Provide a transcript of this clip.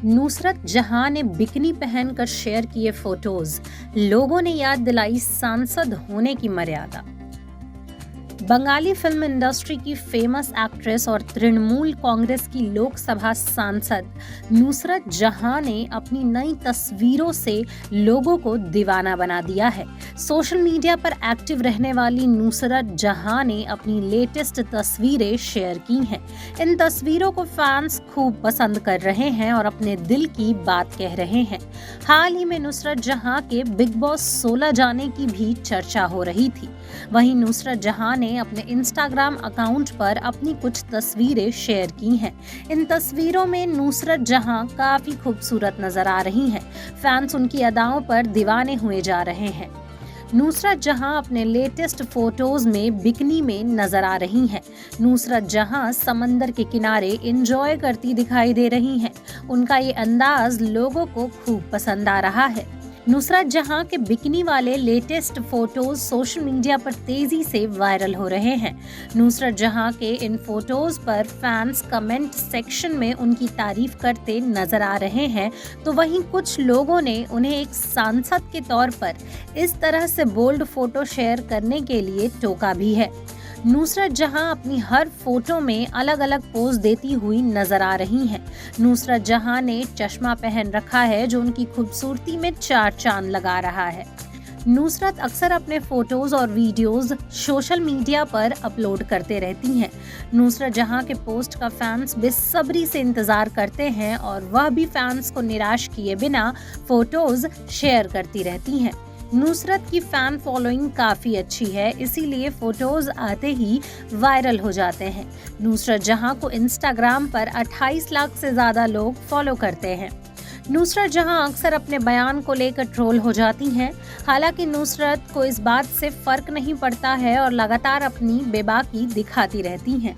नुसरत जहां ने बिकनी पहनकर शेयर किए फोटोज, लोगों ने याद दिलाई सांसद होने की मर्यादा। बंगाली फिल्म इंडस्ट्री की फेमस एक्ट्रेस और तृणमूल कांग्रेस की लोकसभा सांसद नुसरत जहां ने अपनी नई तस्वीरों से लोगों को दीवाना बना दिया है। सोशल मीडिया पर एक्टिव रहने वाली नुसरत जहां ने अपनी लेटेस्ट तस्वीरें शेयर की हैं। इन तस्वीरों को फैंस खूब पसंद कर रहे हैं और अपने दिल की बात कह रहे हैं। हाल ही में नुसरत जहां के बिग बॉस 16 जाने की भी चर्चा हो रही थी। वहीं नुसरत जहां ने अपने इंस्टाग्राम अकाउंट पर अपनी कुछ तस्वीरें शेयर की हैं। इन तस्वीरों में नुसरत जहां काफी खूबसूरत नजर आ रही हैं। फैंस उनकी अदाओं पर दीवाने हुए जा रहे हैं। नुसरत जहां अपने लेटेस्ट फोटोज में बिकनी में नजर आ रही हैं। नुसरत जहां समंदर के किनारे एंजॉय करती दिखाई दे रही हैं। उनका ये अंदाज लोगों को खूब पसंद आ रहा है। नुसरत जहां के बिकनी वाले लेटेस्ट फोटोज सोशल मीडिया पर तेजी से वायरल हो रहे हैं। नुसरत जहां के इन फोटोज पर फैंस कमेंट सेक्शन में उनकी तारीफ करते नजर आ रहे हैं, तो वहीं कुछ लोगों ने उन्हें एक सांसद के तौर पर इस तरह से बोल्ड फोटो शेयर करने के लिए टोका भी है। नुसरत जहां अपनी हर फोटो में अलग अलग पोज देती हुई नजर आ रही हैं। नुसरत जहां ने चश्मा पहन रखा है जो उनकी खूबसूरती में चार चांद लगा रहा है। नुसरत अक्सर अपने फोटोज और वीडियोस सोशल मीडिया पर अपलोड करते रहती हैं। नुसरत जहां के पोस्ट का फैंस बेसब्री से इंतजार करते हैं और वह भी फैंस को निराश किए बिना फोटोज शेयर करती रहती हैं। नुसरत की फैन फॉलोइंग काफ़ी अच्छी है, इसीलिए फोटोज आते ही वायरल हो जाते हैं। नुसरत जहां को इंस्टाग्राम पर 28 लाख से ज़्यादा लोग फॉलो करते हैं। नुसरत जहां अक्सर अपने बयान को लेकर ट्रोल हो जाती हैं। हालांकि नुसरत को इस बात से फर्क नहीं पड़ता है और लगातार अपनी बेबाकी दिखाती रहती हैं।